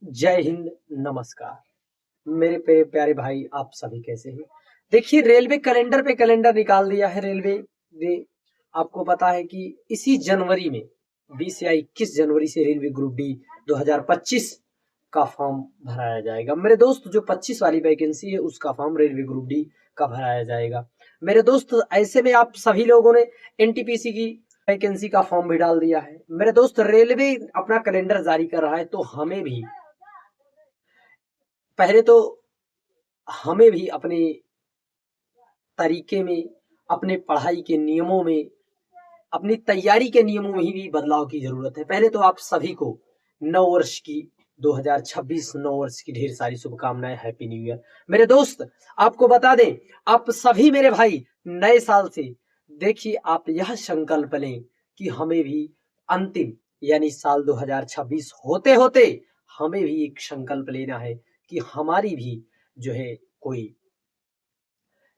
जय हिंद, नमस्कार। मेरे प्यारे भाई, आप सभी कैसे हैं? देखिए, रेलवे कैलेंडर पे कैलेंडर निकाल दिया है रेलवे ने। आपको पता है कि इसी जनवरी में 20 या 21 जनवरी से रेलवे ग्रुप डी 2025 का फॉर्म भराया जाएगा। मेरे दोस्त, जो 25 वाली वैकेंसी है उसका फॉर्म रेलवे ग्रुप डी का भराया जाएगा। मेरे दोस्त, ऐसे में आप सभी लोगों ने एनटीपीसी की वैकेंसी का फॉर्म भी डाल दिया है। मेरे दोस्त, रेलवे अपना कैलेंडर जारी कर रहा है तो हमें भी पहले तो हमें भी अपने तरीके में, अपने पढ़ाई के नियमों में, अपनी तैयारी के नियमों में भी बदलाव की जरूरत है। पहले तो आप सभी को नववर्ष की 2026 नववर्ष की ढेर सारी शुभकामनाएं। Happy new year. मेरे दोस्त, आपको बता दें, आप सभी मेरे भाई नए साल से देखिए, आप यह संकल्प लें कि हमें भी अंतिम यानी साल 2026 होते होते हमें भी एक संकल्प लेना है कि हमारी भी जो है कोई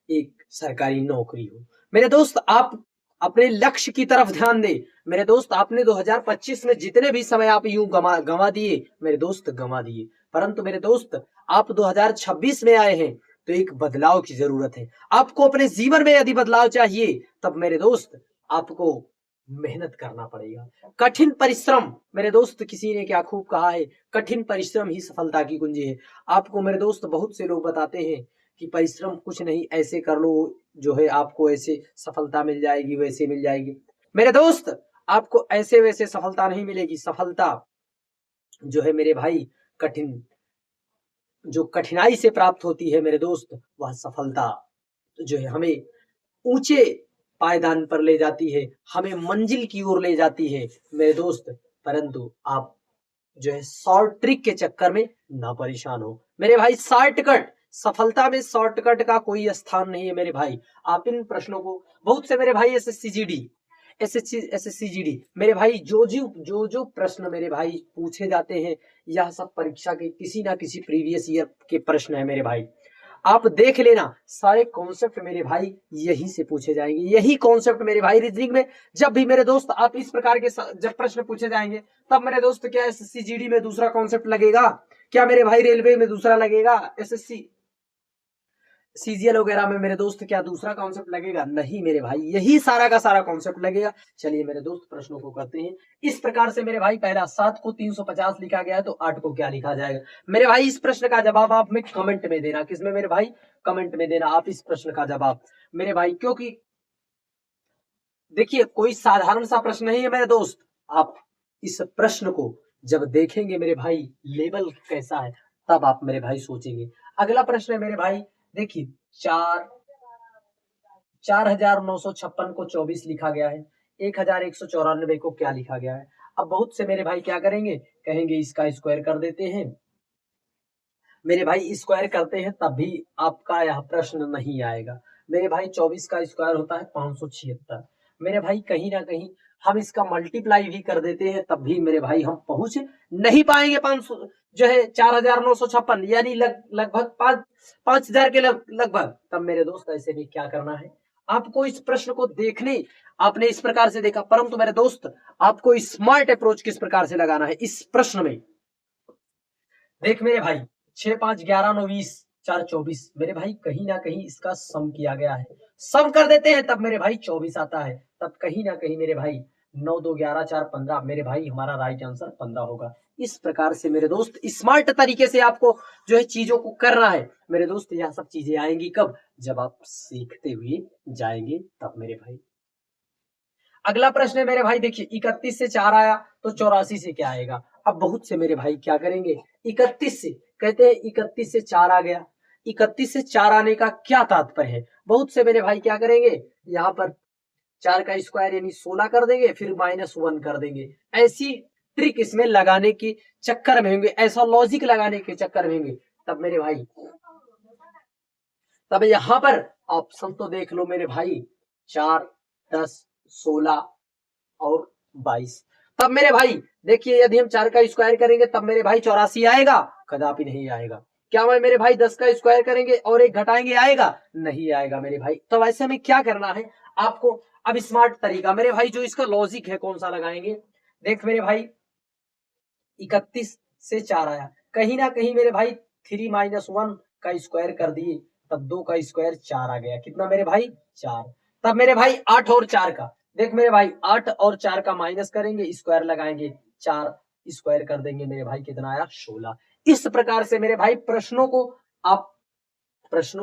एक सरकारी नौकरी हो। मेरे दोस्त, आप अपने लक्ष्य की तरफ ध्यान दें। मेरे दोस्त, आपने 2025 में जितने भी समय आप यूं गंवा दिए, मेरे दोस्त गंवा दिए, परंतु मेरे दोस्त, आप 2026 में आए हैं तो एक बदलाव की जरूरत है। आपको अपने जीवन में यदि बदलाव चाहिए, तब मेरे दोस्त आपको मेहनत करना पड़ेगा। कठिन परिश्रम, मेरे दोस्त, किसी ने क्या खूब कहा है, कठिन परिश्रम ही सफलता की कुंजी है। आपको मेरे दोस्त बहुत से लोग बताते हैं कि परिश्रम कुछ नहीं, ऐसे कर लो जो है आपको ऐसे सफलता मिल जाएगी, वैसे मिल जाएगी। मेरे दोस्त, आपको ऐसे वैसे सफलता नहीं मिलेगी। सफलता जो है मेरे भाई, कठिन जो कठिनाई से प्राप्त होती है मेरे दोस्त, वह सफलता जो है हमें ऊंचे पायदान पर ले जाती है, हमें मंजिल की ओर ले जाती है मेरे दोस्त। परंतु आप जो है शॉर्ट ट्रिक के चक्कर में ना परेशान हो मेरे भाई। शॉर्टकट, सफलता में शॉर्टकट का कोई स्थान नहीं है मेरे भाई। आप इन प्रश्नों को, बहुत से मेरे भाई एसएससी जीडी मेरे भाई, जो प्रश्न मेरे भाई पूछे जाते हैं, यह सब परीक्षा के किसी ना किसी प्रीवियस ईयर के प्रश्न है मेरे भाई। आप देख लेना, सारे कॉन्सेप्ट मेरे भाई यही से पूछे जाएंगे। यही कॉन्सेप्ट मेरे भाई रीजनिंग में जब भी मेरे दोस्त आप इस प्रकार के जब प्रश्न पूछे जाएंगे, तब मेरे दोस्त क्या एसएससी जीडी में दूसरा कॉन्सेप्ट लगेगा? क्या मेरे भाई रेलवे में दूसरा लगेगा? एसएससी सीजीएल वगैरह में मेरे दोस्त क्या दूसरा कॉन्सेप्ट लगेगा? नहीं मेरे भाई, यही सारा का सारा कॉन्सेप्ट लगेगा। चलिए मेरे दोस्त, प्रश्नों को करते हैं इस प्रकार से मेरे भाई। पहला, 7 को 350 लिखा गया है तो 8 को क्या लिखा जाएगा? मेरे भाई, इस प्रश्न का जवाब आप में कमेंट में देना। किसमें मेरे भाई? कमेंट में देना आप इस प्रश्न का जवाब मेरे भाई, क्योंकि देखिए, कोई साधारण सा प्रश्न नहीं है मेरे दोस्त। आप इस प्रश्न को जब देखेंगे मेरे भाई, लेवल कैसा है, तब आप मेरे भाई सोचेंगे। अगला प्रश्न है मेरे भाई, देखिए, 4,956 को 24 लिखा गया है। 1,194 को क्या लिखा गया है? अब बहुत से मेरे भाई क्या करेंगे, कहेंगे इसका स्क्वायर कर देते हैं। मेरे भाई, स्क्वायर करते हैं तब भी आपका यह प्रश्न नहीं आएगा मेरे भाई। 24 का स्क्वायर होता है 576 मेरे भाई। कहीं ना कहीं हम इसका मल्टीप्लाई भी कर देते हैं, तब भी मेरे भाई हम पहुंच नहीं पाएंगे 500 जो है 4,956 यानी लगभग 5,000 के लगभग। तब मेरे दोस्त, ऐसे में क्या करना है आपको? इस प्रश्न को देखने, आपने इस प्रकार से देखा, परंतु मेरे दोस्त, आपको स्मार्ट अप्रोच किस प्रकार से लगाना है इस प्रश्न में? देख मेरे भाई, 6 5 11 9 20 4 24 मेरे भाई, कहीं ना कहीं इसका सम किया गया है। सम कर देते हैं तब मेरे भाई 24 आता है। तब कहीं ना कहीं मेरे भाई 9 2 11 4 15 मेरे भाई, हमारा राइट आंसर 15 होगा। इस प्रकार से मेरे दोस्त, स्मार्ट तरीके से आपको जो है चीजों को करना है मेरे दोस्त। यह सब चीजें आएंगी कब? जब आप सीखते हुए जाएंगे, तब मेरे भाई। अगला प्रश्न है मेरे भाई, देखिए, 31 से 4 आया तो 84 से क्या आएगा? अब बहुत से मेरे भाई क्या करेंगे, 31 से कहते हैं 31 से 4 आ गया। 31 से 4 आने का क्या तात्पर्य है? बहुत से मेरे भाई क्या करेंगे, यहाँ पर 4 का स्क्वायर यानी 16 कर देंगे, फिर -1 कर देंगे। ऐसी ट्रिक इसमें लगाने के चक्कर में होंगे, ऐसा लॉजिक लगाने के चक्कर में होंगे, तब मेरे भाई, तब यहां पर ऑप्शन तो देख लो मेरे भाई, 4 10 16 और 22। तब मेरे भाई देखिए, यदि हम 4 का स्क्वायर करेंगे तब मेरे भाई 84 आएगा? कदापि नहीं आएगा। क्या मैं मेरे भाई 10 का स्क्वायर करेंगे और 1 घटाएंगे, आएगा? नहीं आएगा मेरे भाई। तो ऐसे में क्या करना है आपको? अब स्मार्ट तरीका मेरे भाई, जो इसका लॉजिक है, कौन सा लगाएंगे? देख मेरे भाई, 31 से 4 आया, कहीं ना कहीं मेरे भाई 3 - 1 का स्क्वायर कर दिए, तब 2 का स्क्वायर 4 आ गया। कितना मेरे भाई? 4। तब मेरे भाई 8 और 4 का, देख मेरे भाई 8 और 4 का माइनस करेंगे, स्क्वायर लगाएंगे, 4 स्क्वायर कर देंगे मेरे भाई, कितना आया? 16। इस प्रकार से मेरे भाई प्रश्नों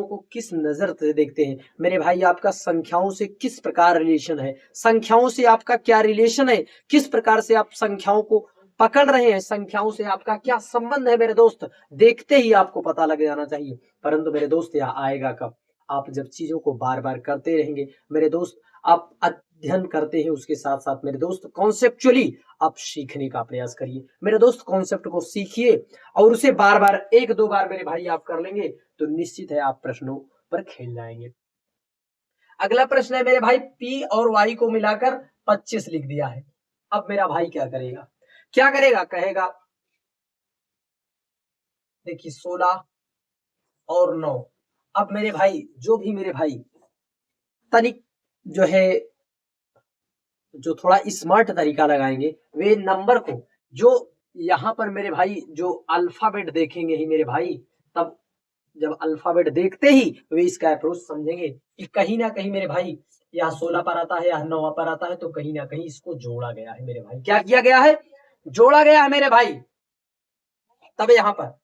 को किस नजर से देखते हैं मेरे भाई, आपका संख्याओं से किस प्रकार रिलेशन है, संख्याओं से आपका क्या रिलेशन है, किस प्रकार से आप संख्याओं को पकड़ रहे हैं, संख्याओं से आपका क्या संबंध है मेरे दोस्त, देखते ही आपको पता लग जाना चाहिए। परंतु मेरे दोस्त यह आएगा कब? आप जब चीजों को बार बार करते रहेंगे मेरे दोस्त, आप अध्ययन करते हैं, उसके साथ साथ मेरे दोस्त कॉन्सेप्चुअली आप सीखने का प्रयास करिए मेरे दोस्त, कॉन्सेप्ट को सीखिए और उसे बार बार 1-2 बार मेरे भाई आप कर लेंगे तो निश्चित है आप प्रश्नों पर खेल जाएंगे। अगला प्रश्न है मेरे भाई, P और Y को मिलाकर 25 लिख दिया है। अब मेरा भाई क्या करेगा? क्या करेगा? कहेगा देखिए 16 और 9। अब मेरे भाई जो भी मेरे भाई तनिक जो है, जो थोड़ा स्मार्ट तरीका लगाएंगे, वे नंबर को जो यहाँ पर मेरे भाई जो अल्फाबेट देखेंगे ही मेरे भाई, तब जब अल्फाबेट देखते ही वे इसका अप्रोच समझेंगे कि कहीं ना कहीं मेरे भाई यहाँ 16 पर आता है, यहाँ 9 पर आता है, तो कहीं ना कहीं इसको जोड़ा गया है मेरे भाई। क्या किया गया है? जोड़ा गया है मेरे भाई। तब यहाँ पर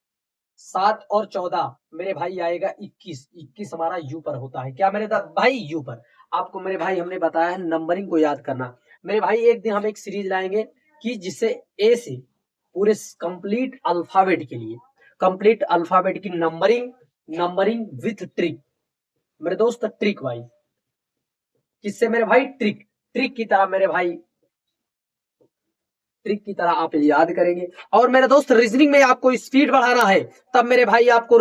7 और 14 मेरे भाई आएगा 21। 21 हमारा यू पर होता है। क्या मेरे भाई? यू पर। आपको मेरे भाई हमने बताया है नंबरिंग को याद करना मेरे भाई। एक दिन हम एक सीरीज लाएंगे कि जिससे ए से पूरे कंप्लीट अल्फाबेट के लिए, कंप्लीट अल्फाबेट की नंबरिंग विथ ट्रिक मेरे दोस्त, ट्रिक वाइज, किससे मेरे भाई? ट्रिक की तरह मेरे भाई, ट्रिक की तरह आप याद करेंगे। और मेरे दोस्त रीजनिंग में आपको स्पीड बढ़ाना है, तब मेरे भाई आपको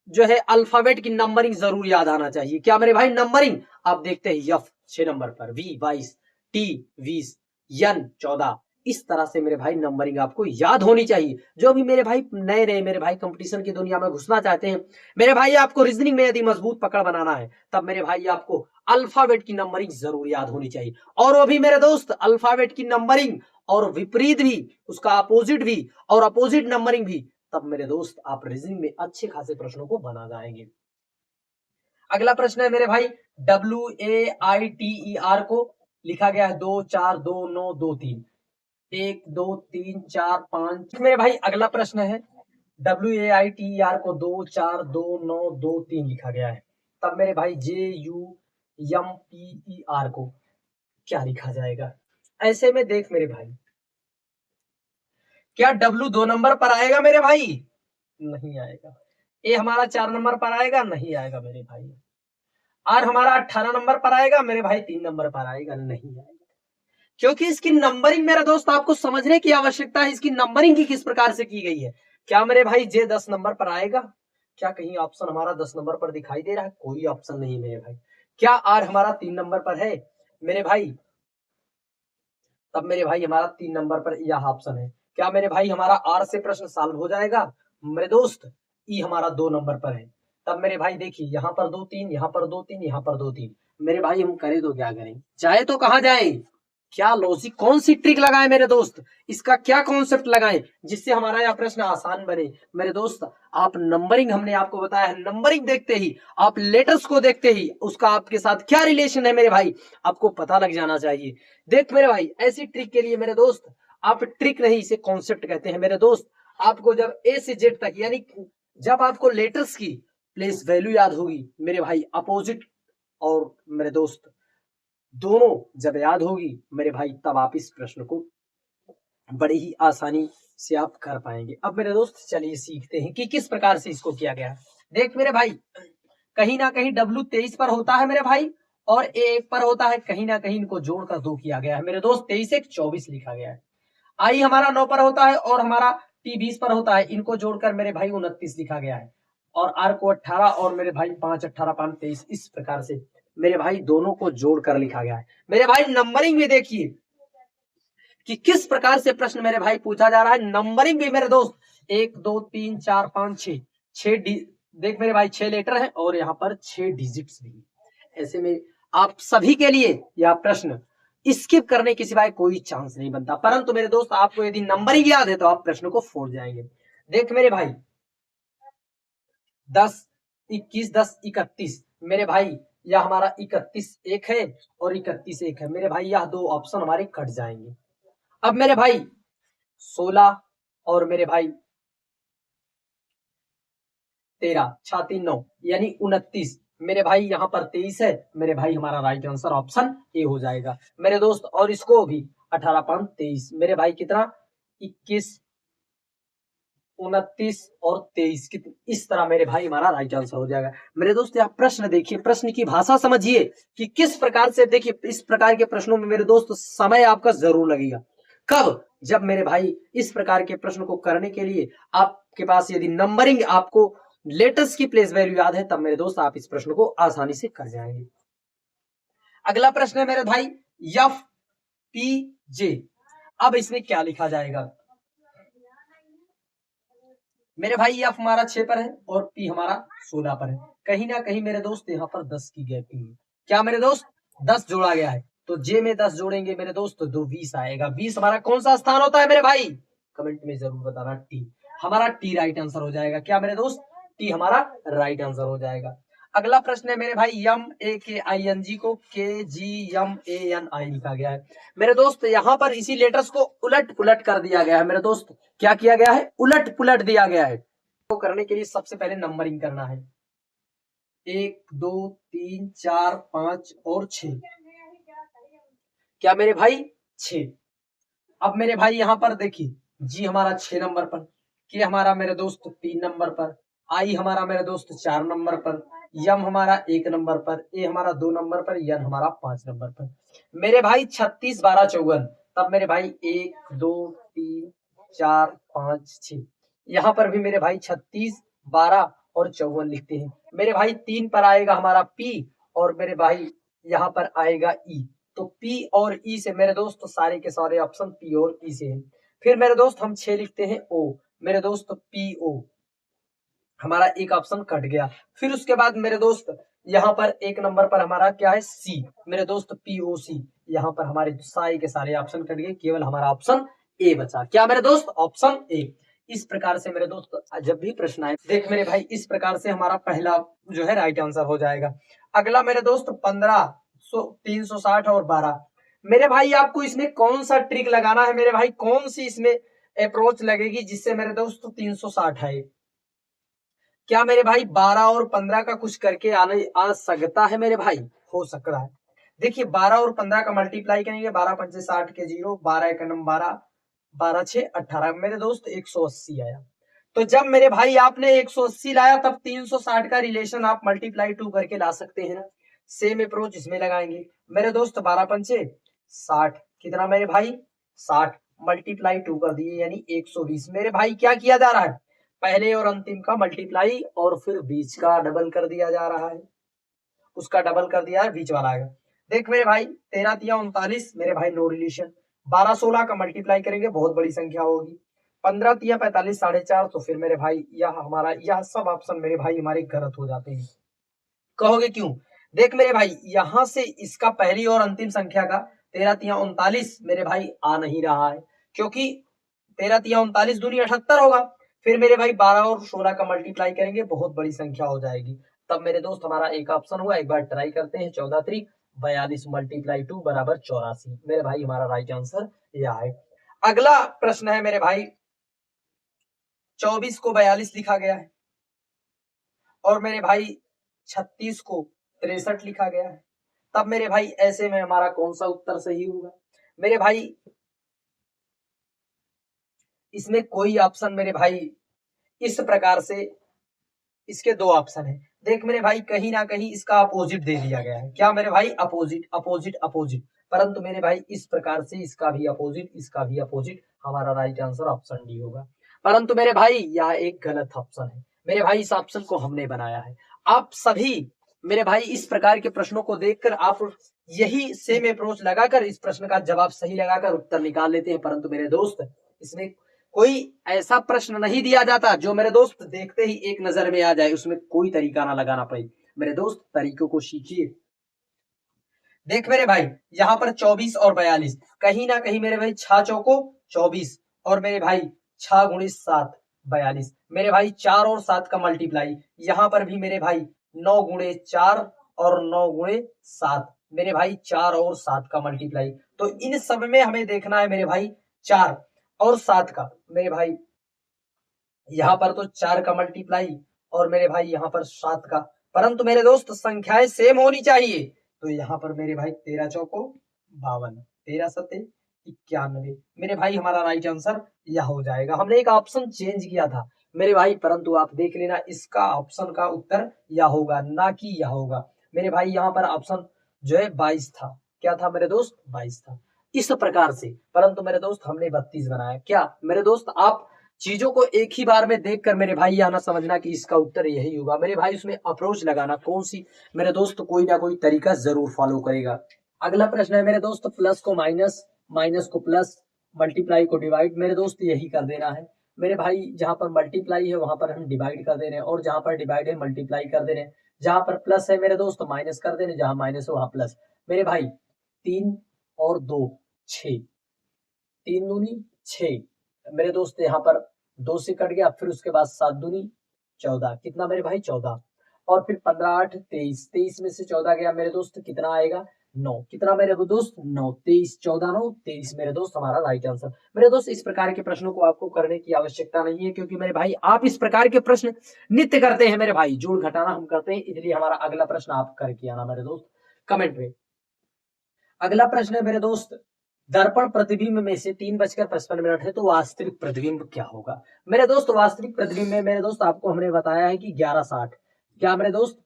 जो है अल्फाबेट की नंबरिंग जरूर याद आना चाहिए। क्या मेरे भाई? नंबरिंग। आप देखते हैं F 6 नंबर पर, V 22, T 20, N 14। इस तरह से मेरे भाई नंबरिंग आपको याद होनी चाहिए। जो भी मेरे भाई नए नए मेरे भाई कंपटीशन की दुनिया में घुसना चाहते हैं मेरे भाई, आपको रीजनिंग में यदि मजबूत पकड़ बनाना है, तब मेरे भाई आपको अल्फाबेट की नंबरिंग जरूर याद होनी चाहिए। और वो भी मेरे दोस्त अल्फाबेट की नंबरिंग और विपरीत भी, उसका अपोजिट भी और अपोजिट नंबरिंग भी, तब मेरे दोस्त आप रीजनिंग में अच्छे खासे प्रश्नों को बना जाएंगे। अगला प्रश्न है मेरे भाई, WAITER को लिखा गया है 2 4 2 9 2 3, 1 2 3 4 5 मेरे भाई। अगला प्रश्न है WAITER को 2 4 2 9 2 3 लिखा गया है, तब मेरे भाई JUMPER को क्या लिखा जाएगा? ऐसे में देख मेरे भाई, क्या W 2 नंबर पर आएगा मेरे भाई? नहीं आएगा। ए हमारा 4 नंबर पर आएगा? नहीं आएगा मेरे भाई। आर हमारा 18 नंबर पर आएगा मेरे भाई? 3 नंबर पर आएगा? नहीं आएगा। क्योंकि इसकी नंबरिंग मेरे दोस्त आपको समझने की आवश्यकता है, इसकी नंबरिंग की किस प्रकार से की गई है। क्या मेरे भाई J 10 नंबर पर आएगा? क्या कहीं ऑप्शन हमारा 10 नंबर पर दिखाई दे रहा है? कोई ऑप्शन नहीं मेरे भाई। क्या आर हमारा 3 नंबर पर है मेरे भाई? तब मेरे भाई हमारा 3 नंबर पर यह ऑप्शन है। क्या मेरे भाई हमारा आर से प्रश्न सॉल्व हो जाएगा मेरे दोस्त? ई हमारा 2 नंबर पर है। तब मेरे भाई देखिए, यहाँ पर 2 3, यहाँ पर 2 3, यहाँ पर 2 3। मेरे भाई हम करें तो क्या करें? जाए तो कहाँ जाए? क्या लॉजिक, कौन सी ट्रिक लगाए मेरे दोस्त, इसका क्या कॉन्सेप्ट लगाएं जिससे हमारा यह प्रश्न आसान बने मेरे दोस्त? आप नंबरिंग, हमने आपको बताया है, नंबरिंग देखते ही, आप लेटर्स को देखते ही उसका आपके साथ क्या रिलेशन है मेरे भाई, आपको पता लग जाना चाहिए। देख मेरे भाई, ऐसी ट्रिक के लिए मेरे दोस्त, आप ट्रिक नहीं इसे कॉन्सेप्ट कहते हैं मेरे दोस्त। आपको जब ए से जेड तक, यानी जब आपको लेटर्स की प्लेस वैल्यू याद होगी मेरे भाई, अपोजिट और मेरे दोस्त दोनों जब याद होगी मेरे भाई, तब आप इस प्रश्न को बड़ी ही आसानी से आप कर पाएंगे। अब मेरे दोस्त चलिए सीखते हैं कि किस प्रकार से इसको किया गया है। देख मेरे भाई, कहीं ना कहीं W 23 पर होता है मेरे भाई और A 1 पर होता है, कहीं ना कहीं इनको जोड़कर 2 किया गया है मेरे दोस्त। 23 1 24 लिखा गया है। I हमारा 9 पर होता है और हमारा T 20 पर होता है, इनको जोड़कर मेरे भाई 29 लिखा गया है। और R को 18 और मेरे भाई 5 18 5 23, इस प्रकार से मेरे भाई दोनों को जोड़कर लिखा गया है। मेरे भाई नंबरिंग में देखिए कि किस प्रकार से प्रश्न मेरे भाई पूछा जा रहा है। नंबरिंग भी मेरे दोस्त 1 2 3 4 5 6, 6 देख मेरे भाई 6 लेटर है और यहाँ पर 6 डिजिट्स भी। ऐसे में आप सभी के लिए यह प्रश्न स्किप करने के सिवाय कोई चांस नहीं बनता। परंतु मेरे दोस्त आपको यदि नंबरिंग याद है तो आप प्रश्न को फोड़ जाएंगे। देख मेरे भाई 10 21 10 31 मेरे भाई यह हमारा 31 एक है और 31 एक है मेरे भाई, यह दो ऑप्शन हमारे कट जाएंगे। अब मेरे भाई 16 और मेरे भाई 13 6 3 9 यानी 29 मेरे भाई, यहाँ पर 23 है मेरे भाई, हमारा राइट आंसर ऑप्शन ए हो जाएगा मेरे दोस्त। और इसको भी 18 5 23 मेरे भाई कितना 21 29 और 23 इस तरह मेरे भाई हमारा राइट आंसर हो जाएगा मेरे दोस्त। आप प्रश्न देखिए, प्रश्न की भाषा समझिए कि किस प्रकार से, देखिए इस प्रकार के प्रश्नों में मेरे दोस्त समय आपका जरूर लगेगा। कब? जब मेरे भाई इस प्रकार के प्रश्न को करने के लिए आपके पास यदि नंबरिंग आपको लेटेस्ट की प्लेस वैल्यू याद है, तब मेरे दोस्त आप इस प्रश्न को आसानी से कर जाएंगे। अगला प्रश्न है मेरे भाई एफ पी जे। अब इसमें क्या लिखा जाएगा मेरे भाई, एफ हमारा 6 पर है और पी हमारा 16 पर है। कहीं ना कहीं मेरे दोस्त यहाँ पर 10 की गैपिंग है। क्या मेरे दोस्त 10 जोड़ा गया है, तो जे में 10 जोड़ेंगे मेरे दोस्त तो 20 आएगा। 20 हमारा कौन सा स्थान होता है मेरे भाई, कमेंट में जरूर बताना। टी हमारा टी राइट आंसर हो जाएगा। क्या मेरे दोस्त टी हमारा राइट आंसर हो जाएगा। अगला प्रश्न है मेरे भाई एम ए के आई एन जी को के जी एम ए एन आई लिखा गया है मेरे दोस्त। यहाँ पर इसी लेटर्स को उलट पुलट कर दिया गया है मेरे दोस्त। क्या किया गया है, उलट पुलट दिया गया है। तो करने के लिए सबसे पहले नंबरिंग करना है 1 2 3 4 5 और 6। क्या मेरे भाई 6। अब मेरे भाई यहाँ पर देखिए जी हमारा 6 नंबर पर, के हमारा मेरे दोस्त 3 नंबर पर, आई हमारा मेरे दोस्त 4 नंबर पर, यम हमारा 1 नंबर पर, ए हमारा 2 नंबर पर, यन हमारा 5 नंबर पर। मेरे भाई 36 12 54। तब मेरे भाई 1 2 3 4 5 6। यहाँ पर भी मेरे भाई 36 12 और 54 लिखते हैं मेरे भाई। 3 पर आएगा हमारा पी और मेरे भाई यहाँ पर आएगा ई। तो पी और ई से मेरे दोस्त सारे के सारे ऑप्शन पी और ई से हैं। फिर मेरे दोस्त हम 6 लिखते हैं ओ मेरे दोस्त पी ओ, हमारा एक ऑप्शन कट गया। फिर उसके बाद मेरे दोस्त यहाँ पर 1 नंबर पर हमारा क्या है सी मेरे दोस्त पी ओ सी। यहाँ पर हमारे सारे के सारे ऑप्शन कट गए, केवल हमारा ऑप्शन ए बचा। क्या मेरे दोस्त ऑप्शन ए। इस प्रकार से मेरे दोस्त जब भी प्रश्न आए देख मेरे भाई, इस प्रकार से हमारा पहला जो है राइट आंसर हो जाएगा। अगला मेरे दोस्त 15 360 और 12 मेरे भाई, आपको इसमें कौन सा ट्रिक लगाना है मेरे भाई, कौन सी इसमें अप्रोच लगेगी जिससे मेरे दोस्त 360 है। क्या मेरे भाई 12 और 15 का कुछ करके आ सकता है मेरे भाई, हो सकता है। देखिए 12 और 15 का मल्टीप्लाई करेंगे, 12 पंचे 60 के 0, 12 एक 12, 12 6 18 मेरे दोस्त 180 आया। तो जब मेरे भाई आपने 180 लाया तब 360 का रिलेशन आप मल्टीप्लाई 2 करके ला सकते हैं ना। सेम अप्रोच इसमें लगाएंगे मेरे दोस्त। 12 पंचे 60 कितना मेरे भाई 60 मल्टीप्लाई 2 कर दिए यानी 120। मेरे भाई क्या किया जा रहा है, पहले और अंतिम का मल्टीप्लाई और फिर बीच का डबल कर दिया जा रहा है, उसका डबल कर दिया है बीच वाला आएगा। देख मेरे भाई 13 तिया 39 मेरे भाई नो रिलेशन। 12 16 का मल्टीप्लाई करेंगे बहुत बड़ी संख्या होगी। 15 तिया 45 4.5, तो फिर मेरे भाई यह हमारा यह सब ऑप्शन मेरे भाई हमारे गलत हो जाते हैं। कहोगे क्यों, देख मेरे भाई यहां से इसका पहली और अंतिम संख्या का 13 तिया 39 मेरे भाई आ नहीं रहा है, क्योंकि 13 तिया 39 दूनी 78 होगा। फिर मेरे भाई 12 और 16 का मल्टीप्लाई करेंगे बहुत बड़ी संख्या हो जाएगी। तब मेरे दोस्त हमारा एक ऑप्शन हुआ, एक बार ट्राई करते हैं। 14 3 42 मल्टीप्लाई 2 बराबर 84 मेरे भाई हमारा राइट आंसर यह है। अगला प्रश्न है मेरे भाई 24 को 42 लिखा गया है और मेरे भाई 36 को 63 लिखा गया है। तब मेरे भाई ऐसे में हमारा कौन सा उत्तर सही होगा मेरे भाई, इसमें कोई ऑप्शन मेरे भाई इस प्रकार से, इसके दो ऑप्शन है। देख मेरे भाई कहीं ना कहीं इसका अपोजिट दे दिया गया है। क्या मेरे भाई अपोजिट अपोजिट अपोजिट, परंतु मेरे भाई इस प्रकार से इसका भी अपोजिट इसका भी अपोजिट, हमारा राइट आंसर ऑप्शन डी होगा। परंतु मेरे भाई यह एक गलत ऑप्शन है मेरे भाई, इस ऑप्शन को हमने बनाया है। आप सभी मेरे भाई इस प्रकार के प्रश्नों को देखकर आप यही सेम अप्रोच लगाकर इस प्रश्न का जवाब सही लगाकर उत्तर निकाल लेते हैं। परंतु मेरे दोस्त इसमें कोई ऐसा प्रश्न नहीं दिया जाता जो मेरे दोस्त देखते ही एक नजर में आ जाए, उसमें कोई तरीका ना लगाना पड़े। मेरे दोस्त तरीकों को सीखिए। देख मेरे भाई यहाँ पर 24 और 42 कहीं ना कहीं मेरे भाई 6 चौको 24 और मेरे भाई 6 गुणित 7 42। मेरे भाई 4 और 7 का मल्टीप्लाई, यहाँ पर भी मेरे भाई 9 गुणे 4 और 9 गुणे 7, मेरे भाई 4 और 7 का मल्टीप्लाई। तो इन सब में हमें देखना है मेरे भाई 4 और 7 का। मेरे भाई यहाँ पर तो 4 का मल्टीप्लाई और मेरे भाई यहाँ पर 7 का, परंतु मेरे दोस्त संख्याएं सेम होनी चाहिए। तो यहाँ पर मेरे भाई 13 चौको 52, 13 सते 91, मेरे भाई हमारा राइट आंसर यह हो जाएगा। हमने एक ऑप्शन चेंज किया था मेरे भाई, परंतु आप देख लेना इसका ऑप्शन का उत्तर यह होगा, ना कि यह होगा। मेरे भाई यहाँ पर ऑप्शन जो है 22 था। क्या था मेरे दोस्त? 22 था। इस प्रकार से, परंतु मेरे दोस्त हमने 32 बनाया। क्या मेरे दोस्त आप चीजों को एक ही बार में देखकर मेरे भाई यह ना समझना कि इसका उत्तर यही होगा। मेरे भाई उसमें अप्रोच लगाना कौन सी, मेरे दोस्त कोई ना कोई तरीका जरूर फॉलो करेगा। अगला प्रश्न है मेरे दोस्त, प्लस को माइनस, माइनस को प्लस, मल्टीप्लाई को डिवाइड। मेरे दोस्त यही कर देना है मेरे भाई। जहां पर मल्टीप्लाई है वहां पर हम डिवाइड कर दे रहे हैं, और जहां पर डिवाइड है मल्टीप्लाई कर दे रहे हैं। जहां पर प्लस है मेरे दोस्त माइनस कर दे रहे हैं, जहां माइनस है वहां प्लस। मेरे भाई 3 और 2 6, 3 दूनी 6, मेरे दोस्त यहाँ पर 2 से कट गया, फिर उसके बाद 7 दूनी 14, कितना मेरे भाई 14, और फिर 15 8 23, 23 में से 14 गया मेरे दोस्त, कितना आएगा 9, कितना मेरे दोस्त 9, 23 14 9 23, मेरे दोस्त हमारा राइट आंसर। मेरे दोस्त इस प्रकार के प्रश्नों को आपको करने की आवश्यकता नहीं है, क्योंकि मेरे भाई आप इस प्रकार के प्रश्न नित्य करते हैं मेरे भाई, जोड़ घटाना हम करते हैं, इसलिए हमारा अगला प्रश्न आप करके आना मेरे दोस्त कमेंट में। अगला प्रश्न है मेरे दोस्त, दर्पण प्रतिबिंब में से 3:55 है, तो वास्तविक प्रतिबिंब क्या होगा? मेरे दोस्त वास्तविक प्रतिबिंब में मेरे दोस्त आपको हमने बताया है कि 11:60। क्या मेरे दोस्त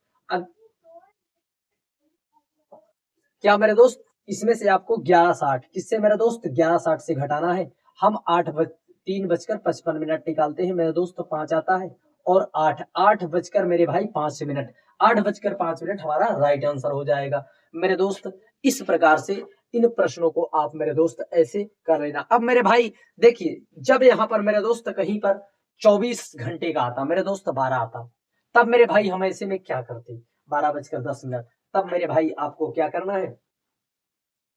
क्या मेरे दोस्त इसमें से आपको 11:60, किससे मेरे दोस्त 11:60 से घटाना है। हम 3:55 निकालते हैं मेरे दोस्त, तो 5 आता है, और 8 बजकर मेरे भाई 5 मिनट, 8:05 हमारा राइट आंसर हो जाएगा। मेरे दोस्त इस प्रकार से इन प्रश्नों को आप मेरे दोस्त ऐसे कर लेना। अब मेरे भाई देखिए, जब यहाँ पर मेरे दोस्त कहीं पर 24 घंटे का आता मेरे दोस्त 12 आता, तब मेरे भाई हम ऐसे में क्या करते, 12:10, तब मेरे भाई आपको क्या करना है,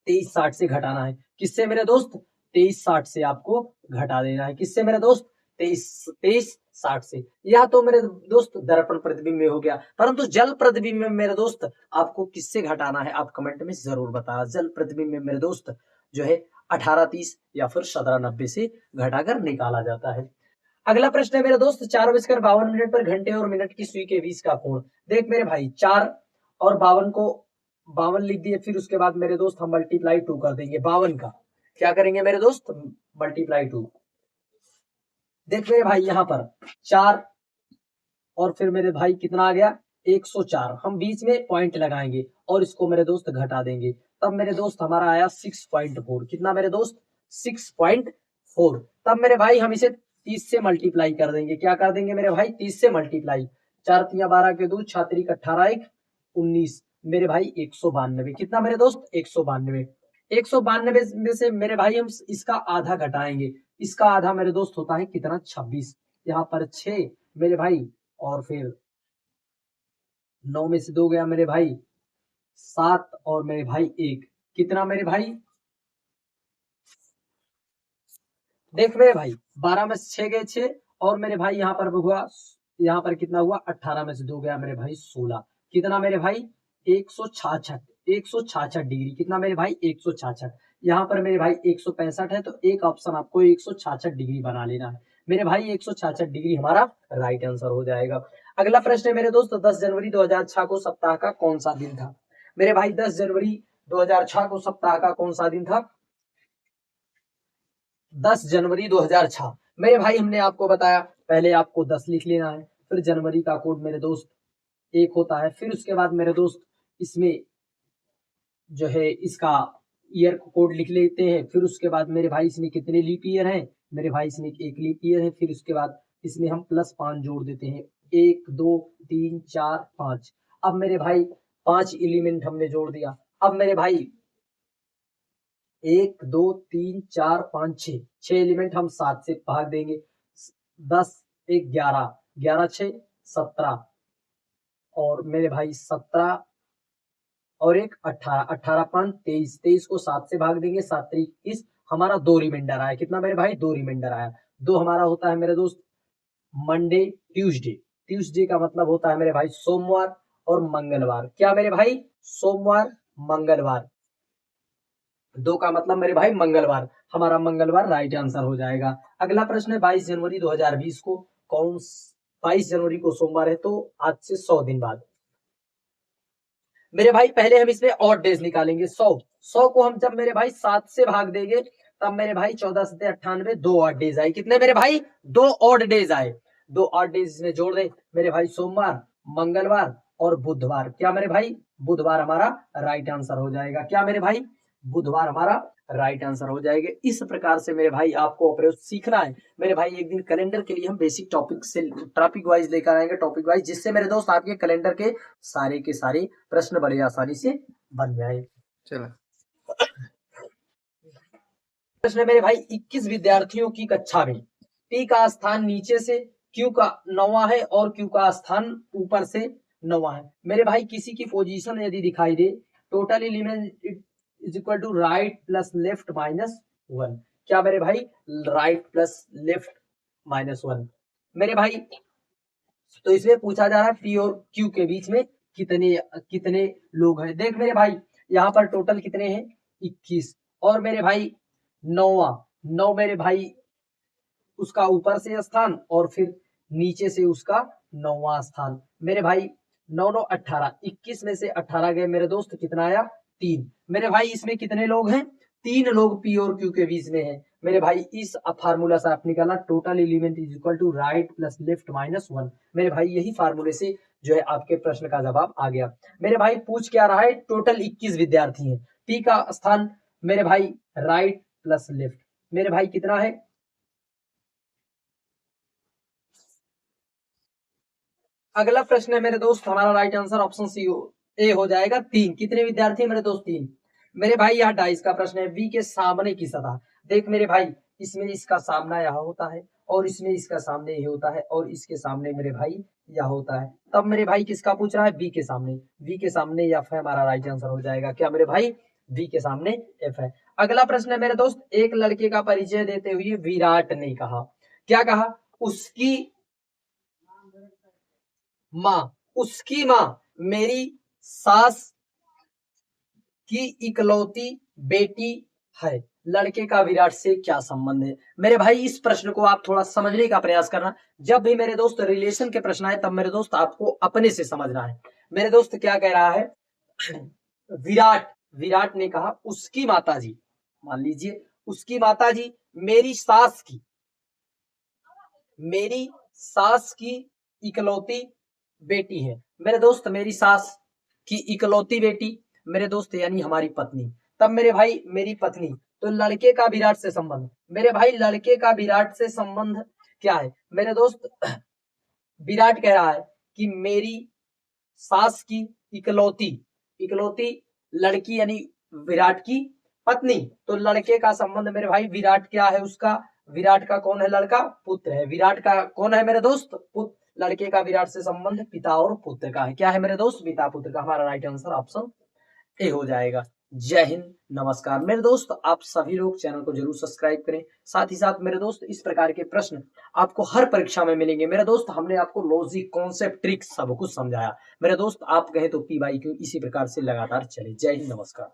23:60 से घटाना है। किससे मेरे दोस्त? 23:60 से आपको घटा देना है। किससे मेरे दोस्त? 23:60 से। यह तो मेरे दोस्त दर्पण प्रतिबिंब में हो गया, परंतु जल प्रतिबिंब में मेरे दोस्त आपको किससे घटाना है, आप कमेंट में जरूर बताना। जल प्रतिबिंब में मेरे दोस्त जो है 18:30 या फिर 17:90 से घटाकर निकाला जाता है। अगला प्रश्न है मेरे दोस्त, 4:52 पर घंटे और मिनट की सुई के बीच का कोण। देख मेरे भाई 4 और 52 को 52 लिख दिए, फिर उसके बाद मेरे दोस्त हम मल्टीप्लाई 2 कर देंगे 52 का। क्या करेंगे मेरे दोस्त? मल्टीप्लाई 2। देख मेरे भाई यहाँ पर 4 और फिर मेरे भाई कितना आ गया 104, हम बीच में पॉइंट लगाएंगे और इसको मेरे दोस्त घटा देंगे, तब मेरे दोस्त हमारा आया 6.4। कितना मेरे दोस्त? 6.4। तब मेरे भाई हम इसे 30 से मल्टीप्लाई कर देंगे। क्या कर देंगे मेरे भाई? 30 से मल्टीप्लाई, 4 3 12 के 2, 6 3 18 1 19, मेरे भाई 192। कितना मेरे दोस्त? 192। 192 में से मेरे भाई हम इसका आधा घटाएंगे, इसका आधा मेरे दोस्त होता है कितना? 26। यहाँ पर 6 मेरे भाई, और फिर 9 में से 2 गया मेरे भाई 7, और मेरे भाई 1, कितना मेरे भाई? देख मेरे भाई 12 में से 6 गए 6, और मेरे भाई यहाँ पर हुआ, यहाँ पर कितना हुआ 18 में से 2 गया मेरे भाई 16, कितना मेरे भाई? 166, 166 डिग्री। कितना मेरे भाई? 166। यहाँ पर मेरे भाई 165 है, तो एक ऑप्शन आपको 166 डिग्री बना लेना है मेरे भाई। 166 डिग्री हमारा राइट आंसर हो जाएगा। अगला प्रश्न है मेरे दोस्त, 10 जनवरी 2006 को सप्ताह का कौन सा दिन था? मेरे भाई 10 जनवरी 2006 को सप्ताह का कौन सा दिन था? 10 जनवरी 2006। मेरे भाई हमने आपको बताया, पहले आपको 10 लिख लेना है, फिर जनवरी का कोड मेरे दोस्त 1 होता है, फिर उसके बाद मेरे दोस्त इसमें जो है इसका ईयर कोड लिख लेते हैं, फिर उसके बाद मेरे भाई इसमें कितने लीप ईयर हैं? मेरे भाई इसमें एक लीप ईयर है, फिर उसके बाद इसमें हम +5 जोड़ देते हैं, 1 2 3 4 5। अब मेरे भाई 5 एलिमेंट हमने जोड़ दिया। अब मेरे भाई 1 2 3 4 5 6, 6 एलिमेंट हम 7 से भाग देंगे, 10 1 11, 11 6 17, और मेरे भाई 17 और 1 18, 18 5 23, 23 को 7 से भाग देंगे, 7 3 21, हमारा 2 रिमाइंडर आया। कितना मेरे भाई? 2 रिमाइंडर आया। 2 हमारा होता है मेरे दोस्त मंडे, ट्यूसडे। ट्यूसडे का मतलब होता है मेरे भाई सोमवार और मंगलवार। क्या मेरे भाई? सोमवार, मंगलवार। 2 का मतलब मेरे भाई मंगलवार। हमारा मंगलवार राइट आंसर हो जाएगा। अगला प्रश्न है 22 जनवरी 2020 को कौन 22 जनवरी को सोमवार है, तो आज से 100 दिन बाद। मेरे भाई पहले हम इसमें ऑड डेज निकालेंगे। 100 को हम जब मेरे भाई 7 से भाग देंगे तब मेरे भाई 14 से 98, 2 ऑड डेज आए। कितने मेरे भाई? 2 ऑड डेज आए। 2 ऑड डेज इसमें जोड़ दे मेरे भाई, सोमवार, मंगलवार और बुधवार। क्या मेरे भाई? बुधवार हमारा राइट आंसर हो जाएगा। क्या मेरे भाई? बुधवार हमारा राइट आंसर हो जाएगा। इस प्रकार से मेरे भाई आपको प्रयोग सीखना है। मेरे भाई एक दिन कैलेंडर के लिए हम बेसिक टॉपिक से टॉपिक वाइज लेकर आएंगे, टॉपिक वाइज, जिससे मेरे दोस्त आपके कैलेंडर के सारे प्रश्न बड़े आसानी से बन जाए। चलो प्रश्न मेरे भाई 21 विद्यार्थियों की कक्षा में पी का स्थान नीचे से क्यू का 9वां है और क्यू का स्थान ऊपर से 9वां है। मेरे भाई किसी की पोजीशन यदि दिखाई दे, total element is equal to right plus left minus 1। क्या मेरे भाई? Right plus left minus 1। मेरे भाई तो इसमें पूछा जा रहा है पी और क्यू के बीच में कितने कितने लोग हैं। देख मेरे भाई यहाँ पर टोटल कितने हैं? 21। और मेरे भाई 9 मेरे भाई उसका ऊपर से स्थान और फिर नीचे से उसका 9वां स्थान। मेरे भाई 9 18, 21 में से 18 गए मेरे दोस्त, कितना आया? 3। मेरे भाई इसमें कितने लोग हैं? 3 लोग पी और क्यू के बीच में हैं। मेरे भाई इस फार्मूला से आप निकालना total element is equal to right plus left minus 1। मेरे भाई यही फार्मूले से जो है आपके प्रश्न का जवाब आ गया। मेरे भाई पूछ क्या रहा है? टोटल 21 विद्यार्थी हैं, पी का स्थान मेरे भाई राइट प्लस लेफ्ट। मेरे भाई कितना है? अगला प्रश्न है मेरे दोस्त, हमारा राइट आंसर ऑप्शन सी ए हो जाएगा 3। कितने विद्यार्थी मेरे दोस्त? 3। मेरे भाई यहाँ 22 का प्रश्न है बी के सामने की सतह। देख मेरे भाई इसमें इसका सामना यहाँ होता है और इसमें इसका सामने ये होता है और इसके सामने मेरे भाई यह होता है। तब मेरे भाई किसका पूछ रहा है? बी के सामने। बी के सामने एफ है, हमारा राइट आंसर हो जाएगा। क्या मेरे भाई? बी के सामने एफ है। अगला प्रश्न है मेरे दोस्त, एक लड़के का परिचय देते हुए विराट ने कहा, क्या कहा? उसकी उसकी माँ मेरी सास की इकलौती बेटी है। लड़के का विराट से क्या संबंध है? मेरे भाई इस प्रश्न को आप थोड़ा समझने का प्रयास करना। जब भी मेरे दोस्त रिलेशन के प्रश्न आए तब मेरे दोस्त आपको अपने से समझना है। मेरे दोस्त क्या कह रहा है? विराट ने कहा उसकी माताजी, मान लीजिए उसकी माताजी मेरी सास की इकलौती बेटी है। मेरे दोस्त मेरी सास की इकलौती बेटी मेरे दोस्त यानी हमारी पत्नी। तब मेरे भाई मेरी पत्नी, तो लड़के का विराट से संबंध। मेरे भाई लड़के का विराट से संबंध क्या है? मेरे दोस्त विराट कह रहा है कि मेरी सास की इकलौती लड़की यानी विराट की पत्नी। तो लड़के का संबंध मेरे भाई विराट क्या है? उसका विराट का कौन है? लड़का पुत्र है। विराट का कौन है मेरे दोस्त? पुत्र। लड़के का विराट से संबंध पिता और पुत्र का है। क्या है मेरे दोस्त? पिता पुत्र का। हमारा राइट आंसर ऑप्शन ए हो जाएगा। जय हिंद, नमस्कार। मेरे दोस्त आप सभी लोग चैनल को जरूर सब्सक्राइब करें। साथ ही साथ मेरे दोस्त इस प्रकार के प्रश्न आपको हर परीक्षा में मिलेंगे। मेरे दोस्त हमने आपको लॉजिक, कॉन्सेप्ट, ट्रिक्स सब कुछ समझाया। मेरे दोस्त आप कहे तो पी बाई क्यू इसी प्रकार से लगातार चले। जय हिंद, नमस्कार।